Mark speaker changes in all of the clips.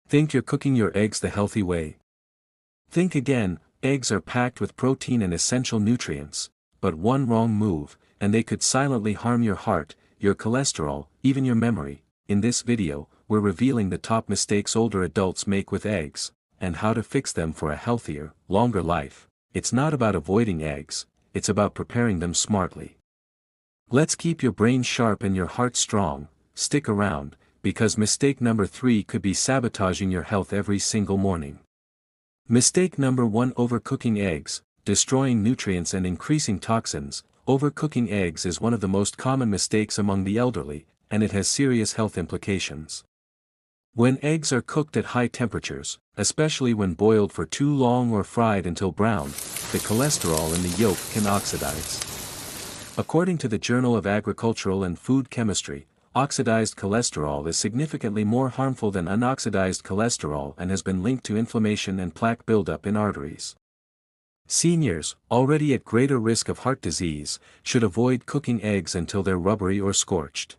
Speaker 1: Think you're cooking your eggs the healthy way? Think again. Eggs are packed with protein and essential nutrients, but one wrong move, and they could silently harm your heart, your cholesterol, even your memory. In this video, we're revealing the top mistakes older adults make with eggs, and how to fix them for a healthier, longer life. It's not about avoiding eggs, it's about preparing them smartly. Let's keep your brain sharp and your heart strong. Stick around, because mistake number 3 could be sabotaging your health every single morning. Mistake number 1: overcooking eggs, destroying nutrients and increasing toxins. Overcooking eggs is one of the most common mistakes among the elderly, and it has serious health implications. When eggs are cooked at high temperatures, especially when boiled for too long or fried until brown, the cholesterol in the yolk can oxidize. According to the Journal of Agricultural and Food Chemistry, oxidized cholesterol is significantly more harmful than unoxidized cholesterol and has been linked to inflammation and plaque buildup in arteries. Seniors, already at greater risk of heart disease, should avoid cooking eggs until they're rubbery or scorched.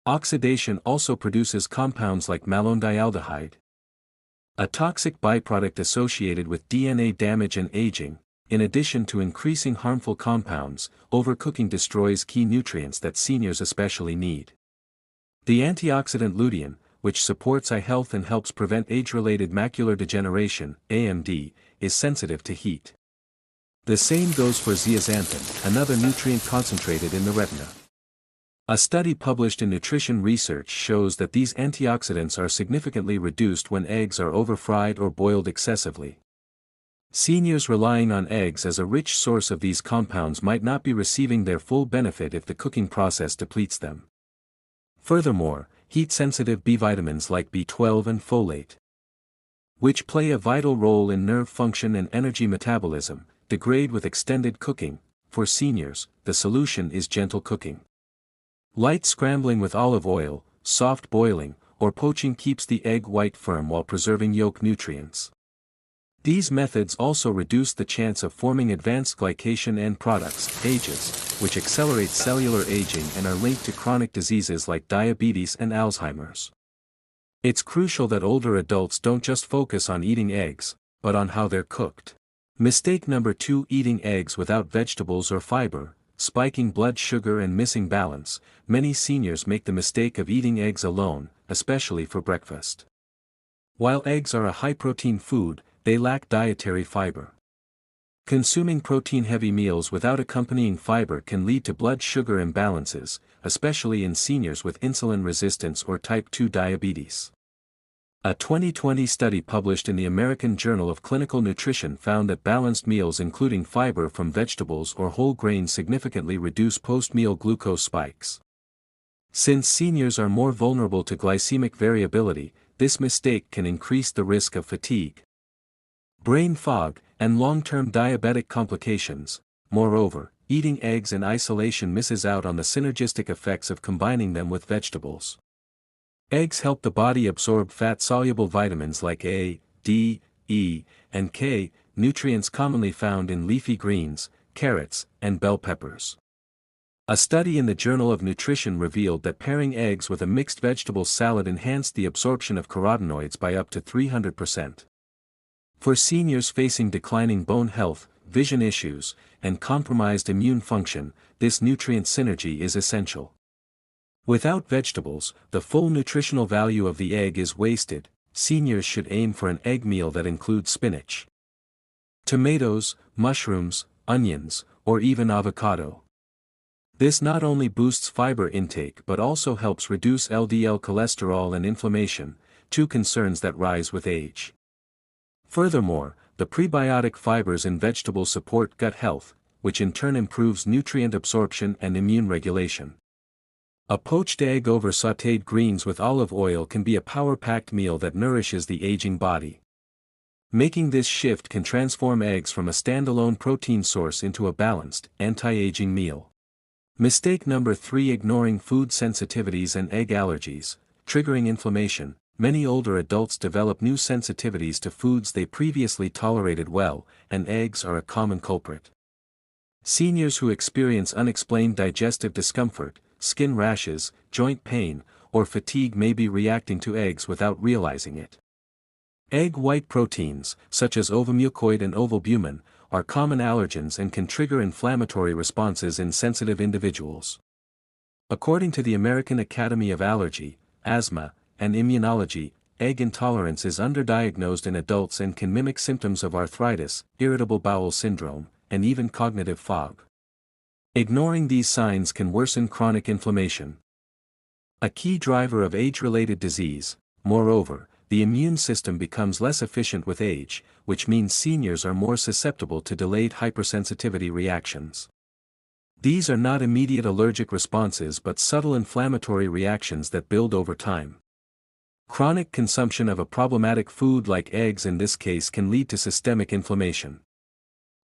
Speaker 1: Oxidation also produces compounds like malondialdehyde, a toxic byproduct associated with DNA damage and aging. In addition to increasing harmful compounds, overcooking destroys key nutrients that seniors especially need. The antioxidant lutein, which supports eye health and helps prevent age-related macular degeneration, AMD, is sensitive to heat. The same goes for zeaxanthin, another nutrient concentrated in the retina. A study published in Nutrition Research shows that these antioxidants are significantly reduced when eggs are overfried or boiled excessively. Seniors relying on eggs as a rich source of these compounds might not be receiving their full benefit if the cooking process depletes them. Furthermore, heat-sensitive B vitamins like B12 and folate, which play a vital role in nerve function and energy metabolism, degrade with extended cooking. For seniors, the solution is gentle cooking. Light scrambling with olive oil, soft boiling, or poaching keeps the egg white firm while preserving yolk nutrients. These methods also reduce the chance of forming advanced glycation end products, AGEs, which accelerate cellular aging and are linked to chronic diseases like diabetes and Alzheimer's. It's crucial that older adults don't just focus on eating eggs, but on how they're cooked. Mistake number 2: eating eggs without vegetables or fiber, spiking blood sugar and missing balance. Many seniors make the mistake of eating eggs alone, especially for breakfast. While eggs are a high-protein food, they lack dietary fiber. Consuming protein-heavy meals without accompanying fiber can lead to blood sugar imbalances, especially in seniors with insulin resistance or type 2 diabetes. A 2020 study published in the American Journal of Clinical Nutrition found that balanced meals including fiber from vegetables or whole grains significantly reduce post-meal glucose spikes. Since seniors are more vulnerable to glycemic variability, this mistake can increase the risk of fatigue, brain fog, and long-term diabetic complications. Moreover, eating eggs in isolation misses out on the synergistic effects of combining them with vegetables. Eggs help the body absorb fat-soluble vitamins like A, D, E, and K, nutrients commonly found in leafy greens, carrots, and bell peppers. A study in the Journal of Nutrition revealed that pairing eggs with a mixed vegetable salad enhanced the absorption of carotenoids by up to 300%. For seniors facing declining bone health, vision issues, and compromised immune function, this nutrient synergy is essential. Without vegetables, the full nutritional value of the egg is wasted. Seniors should aim for an egg meal that includes spinach, tomatoes, mushrooms, onions, or even avocado. This not only boosts fiber intake but also helps reduce LDL cholesterol and inflammation, two concerns that rise with age. Furthermore, the prebiotic fibers in vegetables support gut health, which in turn improves nutrient absorption and immune regulation. A poached egg over sautéed greens with olive oil can be a power-packed meal that nourishes the aging body. Making this shift can transform eggs from a standalone protein source into a balanced, anti-aging meal. Mistake number 3: ignoring food sensitivities and egg allergies, triggering inflammation. Many older adults develop new sensitivities to foods they previously tolerated well, and eggs are a common culprit. Seniors who experience unexplained digestive discomfort, skin rashes, joint pain, or fatigue may be reacting to eggs without realizing it. Egg white proteins, such as ovomucoid and ovalbumin, are common allergens and can trigger inflammatory responses in sensitive individuals. According to the American Academy of Allergy, Asthma, and Immunology, egg intolerance is underdiagnosed in adults and can mimic symptoms of arthritis, irritable bowel syndrome, and even cognitive fog. Ignoring these signs can worsen chronic inflammation. A key driver of age-related disease, moreover, the immune system becomes less efficient with age, which means seniors are more susceptible to delayed hypersensitivity reactions. These are not immediate allergic responses but subtle inflammatory reactions that build over time. Chronic consumption of a problematic food like eggs in this case can lead to systemic inflammation.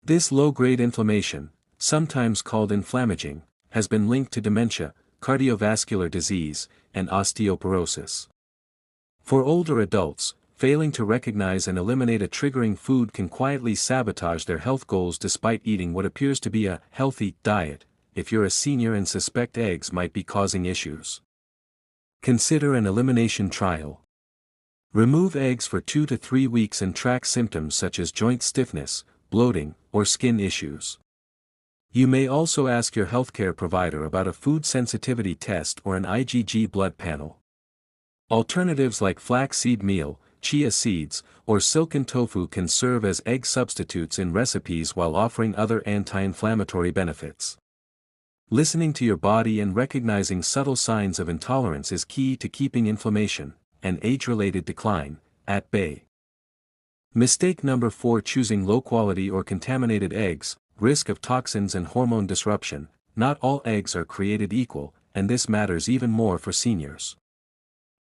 Speaker 1: This low-grade inflammation, sometimes called inflammaging, has been linked to dementia, cardiovascular disease, and osteoporosis. For older adults, failing to recognize and eliminate a triggering food can quietly sabotage their health goals despite eating what appears to be a healthy diet. If you're a senior and suspect eggs might be causing issues, consider an elimination trial. Remove eggs for 2 to 3 weeks and track symptoms such as joint stiffness, bloating, or skin issues. You may also ask your healthcare provider about a food sensitivity test or an IgG blood panel. Alternatives like flaxseed meal, chia seeds, or silken tofu can serve as egg substitutes in recipes while offering other anti-inflammatory benefits. Listening to your body and recognizing subtle signs of intolerance is key to keeping inflammation, and age-related decline, at bay. Mistake number 4: choosing low-quality or contaminated eggs. Risk of toxins and hormone disruption. Not all eggs are created equal, and this matters even more for seniors.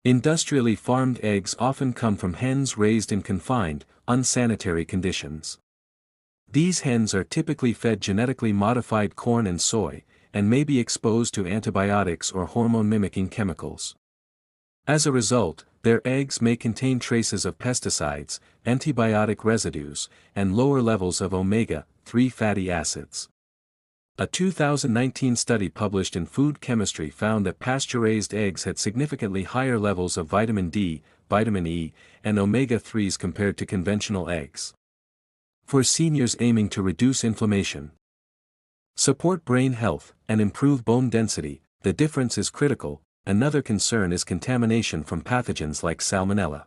Speaker 1: Industrially farmed eggs often come from hens raised in confined, unsanitary conditions. These hens are typically fed genetically modified corn and soy, and may be exposed to antibiotics or hormone-mimicking chemicals. As a result, their eggs may contain traces of pesticides, antibiotic residues, and lower levels of omega-3 fatty acids. A 2019 study published in Food Chemistry found that pasture-raised eggs had significantly higher levels of vitamin D, vitamin E, and omega-3s compared to conventional eggs. For seniors aiming to reduce inflammation, support brain health, and improve bone density, the difference is critical. Another concern is contamination from pathogens like Salmonella.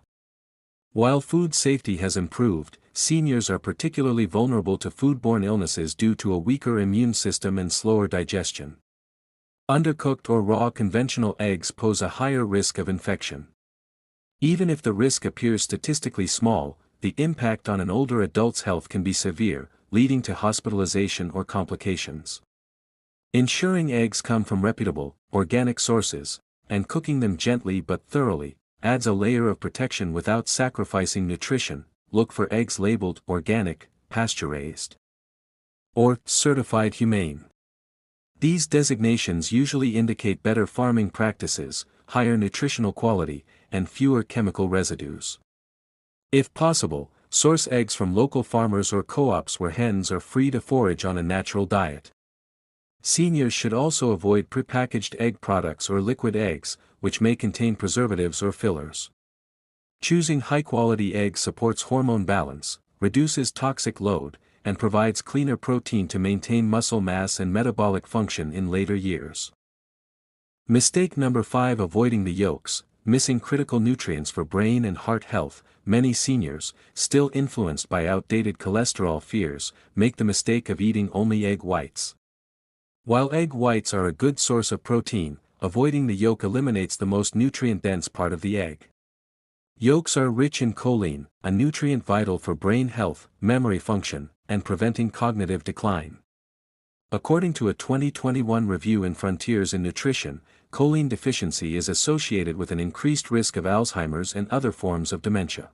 Speaker 1: While food safety has improved, seniors are particularly vulnerable to foodborne illnesses due to a weaker immune system and slower digestion. Undercooked or raw conventional eggs pose a higher risk of infection. Even if the risk appears statistically small, the impact on an older adult's health can be severe, leading to hospitalization or complications. Ensuring eggs come from reputable, organic sources, and cooking them gently but thoroughly, adds a layer of protection without sacrificing nutrition. Look for eggs labeled organic, pasture-raised, or certified humane. These designations usually indicate better farming practices, higher nutritional quality, and fewer chemical residues. If possible, source eggs from local farmers or co-ops where hens are free to forage on a natural diet. Seniors should also avoid prepackaged egg products or liquid eggs, which may contain preservatives or fillers. Choosing high-quality eggs supports hormone balance, reduces toxic load, and provides cleaner protein to maintain muscle mass and metabolic function in later years. Mistake number 5: avoiding the yolks. Missing critical nutrients for brain and heart health. Many seniors, still influenced by outdated cholesterol fears, make the mistake of eating only egg whites. While egg whites are a good source of protein, avoiding the yolk eliminates the most nutrient-dense part of the egg. Yolks are rich in choline, a nutrient vital for brain health, memory function, and preventing cognitive decline. According to a 2021 review in Frontiers in Nutrition, choline deficiency is associated with an increased risk of Alzheimer's and other forms of dementia.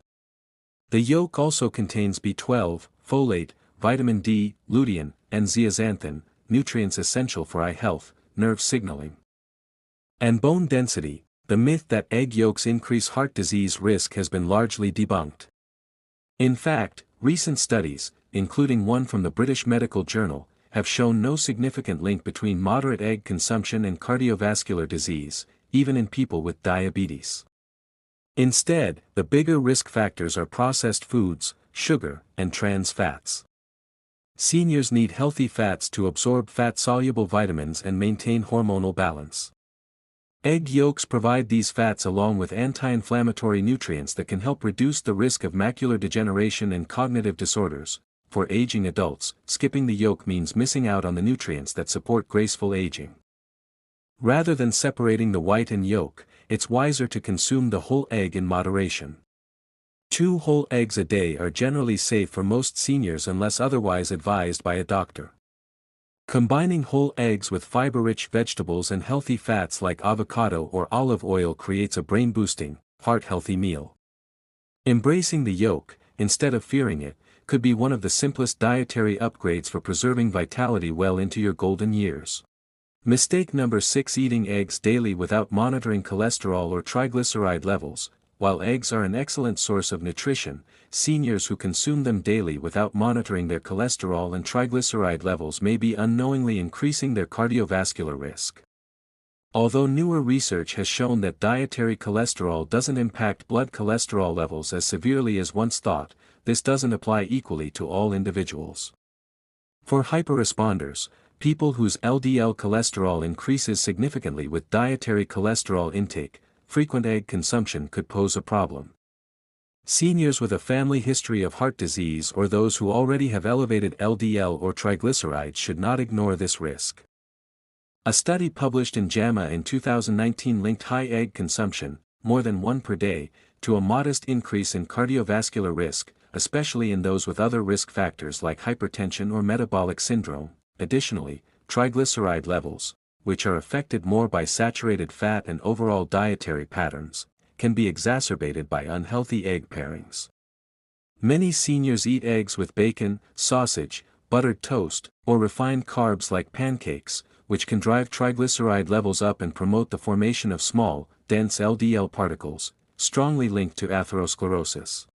Speaker 1: The yolk also contains B12, folate, vitamin D, lutein, and zeaxanthin, nutrients essential for eye health, nerve signaling, and bone density. The myth that egg yolks increase heart disease risk has been largely debunked. In fact, recent studies, including one from the British Medical Journal, have shown no significant link between moderate egg consumption and cardiovascular disease, even in people with diabetes. Instead, the bigger risk factors are processed foods, sugar, and trans fats. Seniors need healthy fats to absorb fat-soluble vitamins and maintain hormonal balance. Egg yolks provide these fats along with anti-inflammatory nutrients that can help reduce the risk of macular degeneration and cognitive disorders. For aging adults, skipping the yolk means missing out on the nutrients that support graceful aging. Rather than separating the white and yolk, it's wiser to consume the whole egg in moderation. 2 whole eggs a day are generally safe for most seniors unless otherwise advised by a doctor. Combining whole eggs with fiber-rich vegetables and healthy fats like avocado or olive oil creates a brain-boosting, heart-healthy meal. Embracing the yolk, instead of fearing it, could be one of the simplest dietary upgrades for preserving vitality well into your golden years. Mistake number 6: eating eggs daily without monitoring cholesterol or triglyceride levels. While eggs are an excellent source of nutrition, seniors who consume them daily without monitoring their cholesterol and triglyceride levels may be unknowingly increasing their cardiovascular risk. Although newer research has shown that dietary cholesterol doesn't impact blood cholesterol levels as severely as once thought, this doesn't apply equally to all individuals. For hyperresponders, people whose LDL cholesterol increases significantly with dietary cholesterol intake, frequent egg consumption could pose a problem. Seniors with a family history of heart disease or those who already have elevated LDL or triglycerides should not ignore this risk. A study published in JAMA in 2019 linked high egg consumption, more than 1 per day, to a modest increase in cardiovascular risk, especially in those with other risk factors like hypertension or metabolic syndrome. Additionally, triglyceride levels, which are affected more by saturated fat and overall dietary patterns, can be exacerbated by unhealthy egg pairings. Many seniors eat eggs with bacon, sausage, buttered toast, or refined carbs like pancakes, which can drive triglyceride levels up and promote the formation of small, dense LDL particles, strongly linked to atherosclerosis.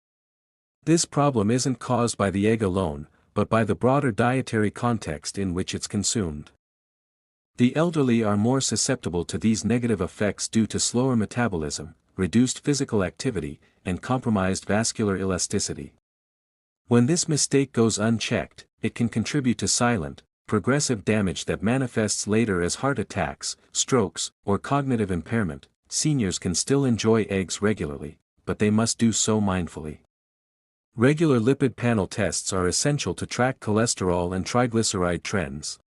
Speaker 1: This problem isn't caused by the egg alone, but by the broader dietary context in which it's consumed. The elderly are more susceptible to these negative effects due to slower metabolism, reduced physical activity, and compromised vascular elasticity. When this mistake goes unchecked, it can contribute to silent, progressive damage that manifests later as heart attacks, strokes, or cognitive impairment. Seniors can still enjoy eggs regularly, but they must do so mindfully. Regular lipid panel tests are essential to track cholesterol and triglyceride trends.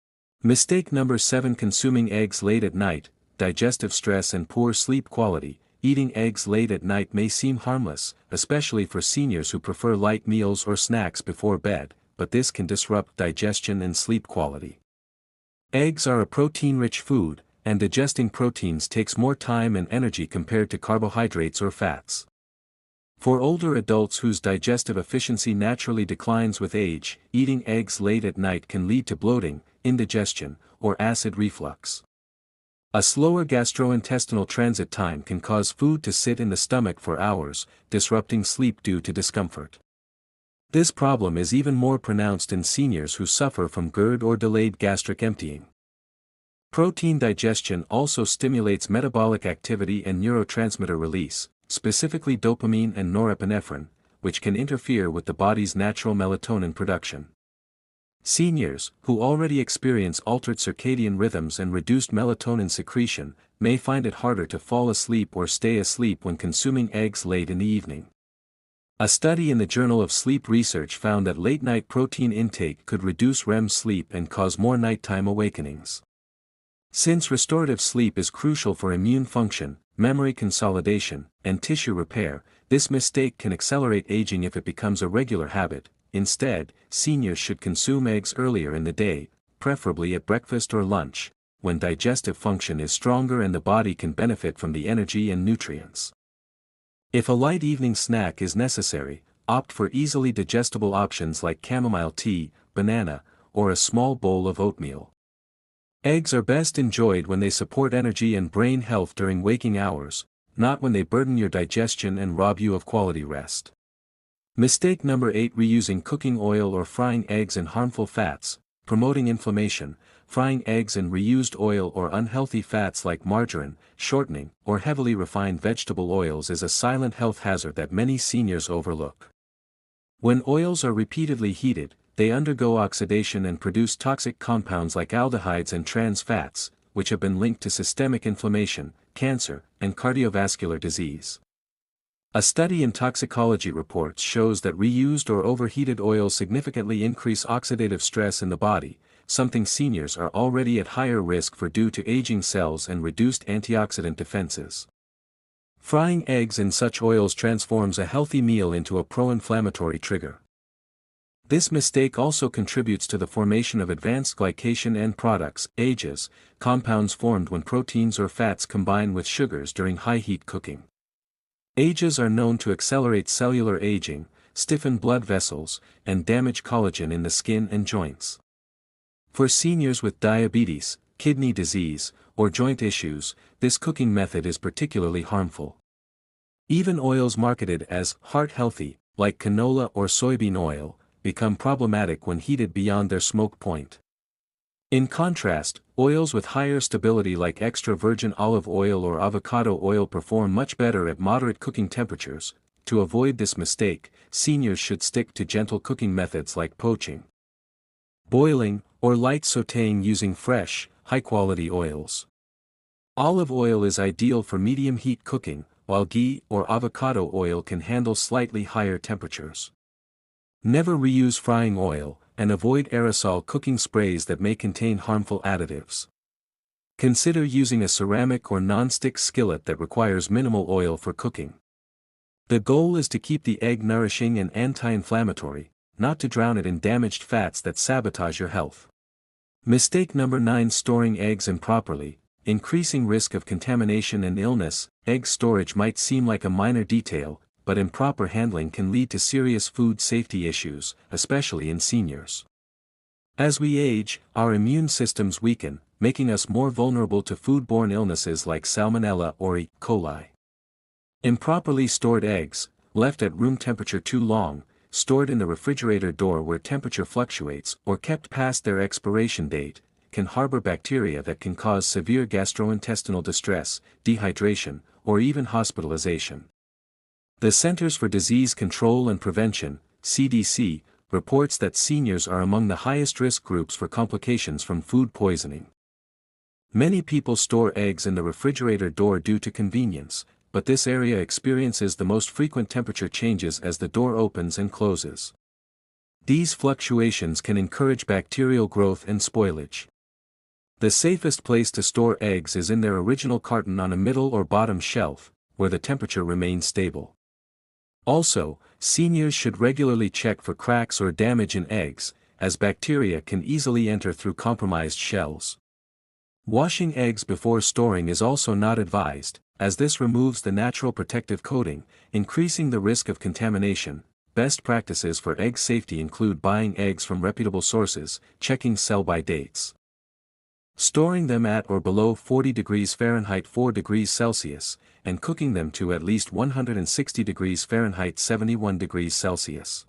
Speaker 1: Mistake number 7: consuming eggs late at night, digestive stress and poor sleep quality. Eating eggs late at night may seem harmless, especially for seniors who prefer light meals or snacks before bed, but this can disrupt digestion and sleep quality. Eggs are a protein-rich food, and digesting proteins takes more time and energy compared to carbohydrates or fats. For older adults whose digestive efficiency naturally declines with age, eating eggs late at night can lead to bloating, indigestion, or acid reflux. A slower gastrointestinal transit time can cause food to sit in the stomach for hours, disrupting sleep due to discomfort. This problem is even more pronounced in seniors who suffer from GERD or delayed gastric emptying. Protein digestion also stimulates metabolic activity and neurotransmitter release, specifically dopamine and norepinephrine, which can interfere with the body's natural melatonin production. Seniors, who already experience altered circadian rhythms and reduced melatonin secretion, may find it harder to fall asleep or stay asleep when consuming eggs late in the evening. A study in the Journal of Sleep Research found that late-night protein intake could reduce REM sleep and cause more nighttime awakenings. Since restorative sleep is crucial for immune function, memory consolidation, and tissue repair, this mistake can accelerate aging if it becomes a regular habit. Instead, seniors should consume eggs earlier in the day, preferably at breakfast or lunch, when digestive function is stronger and the body can benefit from the energy and nutrients. If a light evening snack is necessary, opt for easily digestible options like chamomile tea, banana, or a small bowl of oatmeal. Eggs are best enjoyed when they support energy and brain health during waking hours, not when they burden your digestion and rob you of quality rest. Mistake number 8: reusing cooking oil or frying eggs in harmful fats, promoting inflammation. frying eggs in reused oil or unhealthy fats like margarine, shortening, or heavily refined vegetable oils is a silent health hazard that many seniors overlook. When oils are repeatedly heated, they undergo oxidation and produce toxic compounds like aldehydes and trans fats, which have been linked to systemic inflammation, cancer, and cardiovascular disease. A study in toxicology reports shows that reused or overheated oils significantly increase oxidative stress in the body, something seniors are already at higher risk for due to aging cells and reduced antioxidant defenses. Frying eggs in such oils transforms a healthy meal into a pro-inflammatory trigger. This mistake also contributes to the formation of advanced glycation end products, AGEs, compounds formed when proteins or fats combine with sugars during high-heat cooking. AGEs are known to accelerate cellular aging, stiffen blood vessels, and damage collagen in the skin and joints. For seniors with diabetes, kidney disease, or joint issues, this cooking method is particularly harmful. Even oils marketed as heart-healthy, like canola or soybean oil, become problematic when heated beyond their smoke point. In contrast, oils with higher stability like extra virgin olive oil or avocado oil perform much better at moderate cooking temperatures. To avoid this mistake, seniors should stick to gentle cooking methods like poaching, boiling, or light sautéing using fresh, high-quality oils. Olive oil is ideal for medium heat cooking, while ghee or avocado oil can handle slightly higher temperatures. Never reuse frying oil, and avoid aerosol cooking sprays that may contain harmful additives. Consider using a ceramic or non-stick skillet that requires minimal oil for cooking. The goal is to keep the egg nourishing and anti-inflammatory, not to drown it in damaged fats that sabotage your health. Mistake number 9: storing eggs improperly, increasing risk of contamination and illness. Egg storage might seem like a minor detail, but improper handling can lead to serious food safety issues, especially in seniors. As we age, our immune systems weaken, making us more vulnerable to foodborne illnesses like Salmonella or E. coli. Improperly stored eggs, left at room temperature too long, stored in the refrigerator door where temperature fluctuates, or kept past their expiration date, can harbor bacteria that can cause severe gastrointestinal distress, dehydration, or even hospitalization. The Centers for Disease Control and Prevention, CDC, reports that seniors are among the highest risk groups for complications from food poisoning. Many people store eggs in the refrigerator door due to convenience, but this area experiences the most frequent temperature changes as the door opens and closes. These fluctuations can encourage bacterial growth and spoilage. The safest place to store eggs is in their original carton on a middle or bottom shelf, where the temperature remains stable. Also, seniors should regularly check for cracks or damage in eggs, as bacteria can easily enter through compromised shells. Washing eggs before storing is also not advised, as this removes the natural protective coating, increasing the risk of contamination. Best practices for egg safety include buying eggs from reputable sources, checking sell-by dates, storing them at or below 40 degrees Fahrenheit 4 degrees Celsius, and cooking them to at least 160 degrees Fahrenheit 71 degrees Celsius.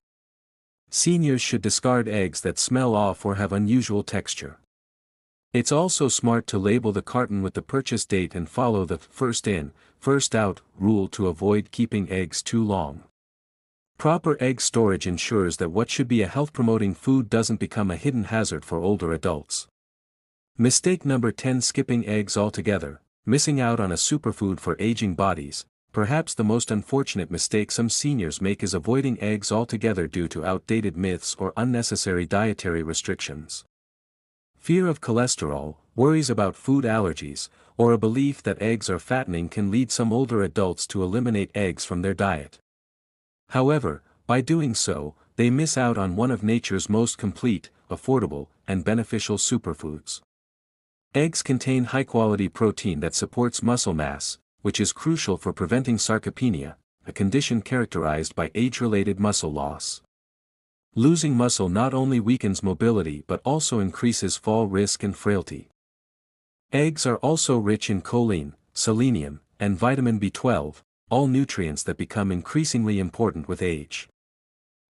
Speaker 1: Seniors should discard eggs that smell off or have unusual texture. It's also smart to label the carton with the purchase date and follow the first in, first out rule to avoid keeping eggs too long. Proper egg storage ensures that what should be a health-promoting food doesn't become a hidden hazard for older adults. Mistake number 10: skipping eggs altogether, missing out on a superfood for aging bodies. Perhaps the most unfortunate mistake some seniors make is avoiding eggs altogether due to outdated myths or unnecessary dietary restrictions. Fear of cholesterol, worries about food allergies, or a belief that eggs are fattening can lead some older adults to eliminate eggs from their diet. However, by doing so, they miss out on one of nature's most complete, affordable, and beneficial superfoods. Eggs contain high-quality protein that supports muscle mass, which is crucial for preventing sarcopenia, a condition characterized by age-related muscle loss. Losing muscle not only weakens mobility but also increases fall risk and frailty. Eggs are also rich in choline, selenium, and vitamin B12, all nutrients that become increasingly important with age.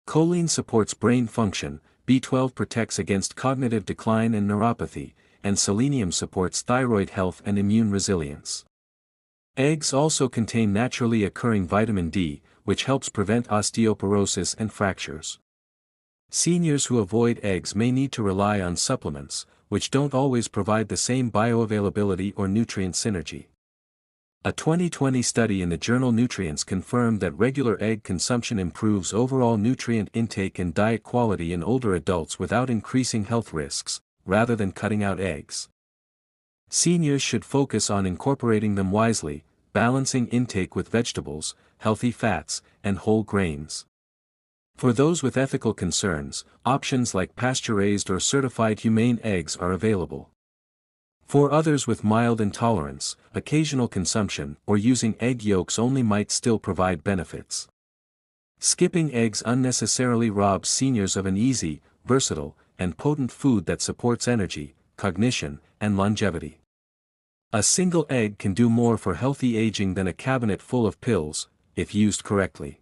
Speaker 1: Choline supports brain function, B12 protects against cognitive decline and neuropathy, and selenium supports thyroid health and immune resilience. Eggs also contain naturally occurring vitamin D, which helps prevent osteoporosis and fractures. Seniors who avoid eggs may need to rely on supplements, which don't always provide the same bioavailability or nutrient synergy. A 2020 study in the journal Nutrients confirmed that regular egg consumption improves overall nutrient intake and diet quality in older adults without increasing health risks, rather than cutting out eggs. Seniors should focus on incorporating them wisely, balancing intake with vegetables, healthy fats, and whole grains. For those with ethical concerns, options like pasture-raised or certified humane eggs are available. For others with mild intolerance, occasional consumption or using egg yolks only might still provide benefits. Skipping eggs unnecessarily robs seniors of an easy, versatile, and potent food that supports energy, cognition, and longevity. A single egg can do more for healthy aging than a cabinet full of pills, if used correctly.